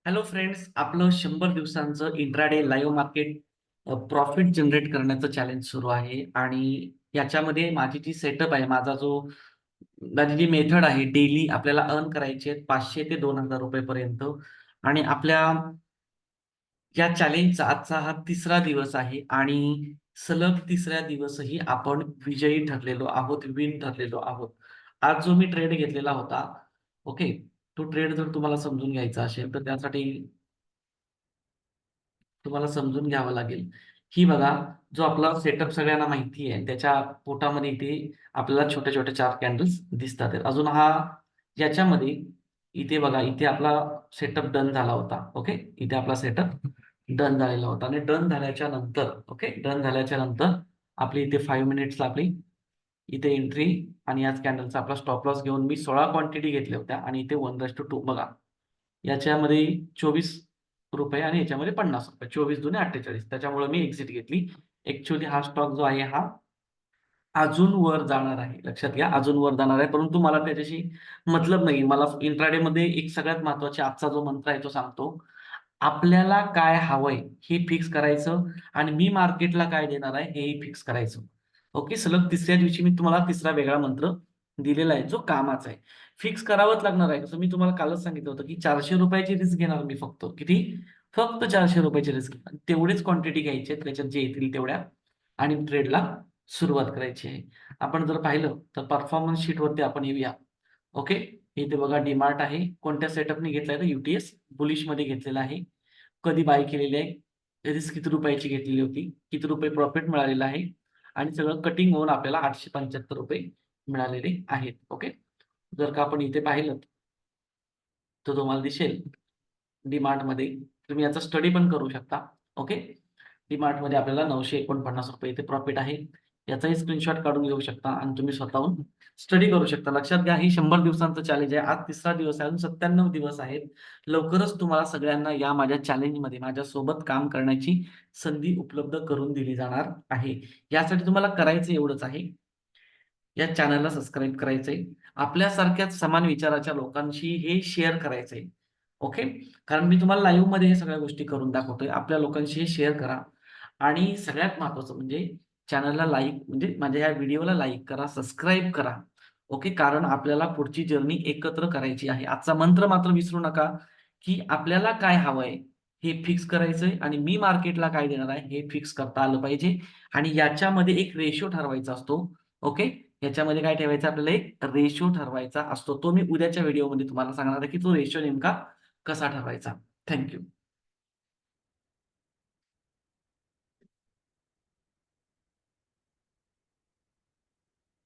Hello friends, आपलं 100 दिवसांचं intraday live market profit generate करण्याचं चॅलेंज सुरू आहे आणि याच्यामध्ये माझी जी सेटअप आहे, माझी जी मेथड आहे, डेली आपल्याला अर्न करायचे आहेत 500 ते 2000 रुपये पर्यंत. आणि आपल्या या चॅलेंजचा आजचा हा तिसरा दिवस आहे आणि सलग तिसऱ्या दिवसही आपण विजयी ठरलेलो आहोत, विन ठरलेलो आहोत. आज जो मी ट्रेड घेतलेला होता, ओके, तो ट्रेड जर तुम्हाला समजून घ्यायचा असेल तर त्यासाठी तुम्हाला समजून घ्यावं लागेल, की बघा, जो आपला सेटअप सगळ्यांना माहिती आहे, त्याच्या पोटामध्ये इथे आपल्याला छोटे-छोटे 4 कॅन्डल्स दिसतात आहेत. अजून याच्यामध्ये इथे बघा, इथे आपला सेटअप डन झाला होता. ओके. इथे आपला सेटअप डन झालेला होता आणि डन झाल्याच्या नंतर ओके, डन झाल्याच्या नंतर आपली इथे 5 मिनिट्सला आपली इथे एंट्री आणि याच कॅन्डलचा आपला स्टॉप लॉस घेऊन मी 16 क्वांटिटी घेतल्या होत्या आणि इथे 1:2 बघा. याच्यामध्ये ₹24 आणि याच्यामध्ये ₹50. 24 दुने 48. त्याच्यामुळे मी एक्झिट घेतली. ॲक्चुअली हा स्टॉक जो आहे हा अजून वर जाणार आहे. लक्षात घ्या, अजून वर जाणार आहे. परंतु मला त्याच्याशी मतलब नाही. मला इंट्राडेमध्ये एक सगळ्यात महत्त्वाचा आजचा जो मंत्र आहे तो सांगतो. आपल्याला काय हवंय हे फिक्स करायचं आणि मी मार्केटला काय देणार आहे हेही फिक्स करायचं. ओके. सलग तिसऱ्या दिवशी मी तुम्हाला तिसरा वेगळा मंत्र दिलेला आहे, जो कामाचा आहे. फिक्स करावंच लागणार आहे. जसं मी तुम्हाला कालच सांगितलं होतं, की ₹400 ची रिस्क घेणार मी फक्त. किती? फक्त ₹400 ची रिस्क. तेवढीच क्वांटिटी घ्यायची आहे, त्याच्यात जे येतील तेवढ्या आणि ट्रेडला सुरुवात करायची आहे. आपण जर पाहिलं तर परफॉर्मन्स शीटवरती आपण येऊया. ओके. इथे बघा डीमार्ट आहे. कोणत्या सेटअपने घेतलाय तर यूटीएस बुलिशमध्ये घेतलेला आहे. कधी बाय केलेली आहे, रिस्क किती रुपयाची घेतलेली होती, किती रुपये प्रॉफिट मिळालेलं आहे आणि सगळं कटिंग होऊन आपल्याला ₹875 मिळालेले आहेत. ओके. जर का आपण इथे पाहिलं, तर तुम्हाला दिसेल डीमार्टमध्ये तुम्ही याचा स्टडी पण करू शकता. ओके. डीमार्टमध्ये आपल्याला ₹949 इथे प्रॉफिट आहे. याचाही स्क्रीनशॉट काढून घेऊ शकता आणि तुम्ही स्वतःहून स्टडी करू शकता. लक्षात घ्या, ही 100 दिवसांचं चॅलेंज आहे. आज तिसरा दिवस आहे. अजून 97 दिवस आहेत. लवकरच तुम्हाला सगळ्यांना या माझ्या चॅलेंजमध्ये माझ्यासोबत काम करण्याची संधी उपलब्ध करून दिली जाणार आहे. यासाठी तुम्हाला करायचं एवढंच आहे, या चॅनलला सबस्क्राईब करायचंय. आपल्यासारख्याच समान विचाराच्या लोकांशी हे शेअर करायचंय. ओके. कारण मी तुम्हाला लाईव्हमध्ये हे सगळ्या गोष्टी करून दाखवतोय. आपल्या लोकांशी हे शेअर करा आणि सगळ्यात महत्त्वाचं म्हणजे चॅनलला लाईक म्हणजे माझ्या या व्हिडिओला लाईक करा, सबस्क्राईब करा. ओके. कारण आपल्याला पुढची जर्नी एकत्र करायची आहे. आजचा मंत्र मात्र विसरू नका, की आपल्याला काय हवंय हे फिक्स करायचंय आणि मी मार्केटला काय देणार आहे हे फिक्स करता आलं पाहिजे आणि याच्यामध्ये एक रेशो ठरवायचा असतो. ओके. याच्यामध्ये काय ठेवायचं आपल्याला एक रेशो ठरवायचा असतो. तो मी उद्याच्या व्हिडिओमध्ये तुम्हाला सांगणार आहे, की तो रेशो नेमका कसा ठरवायचा. Thank you.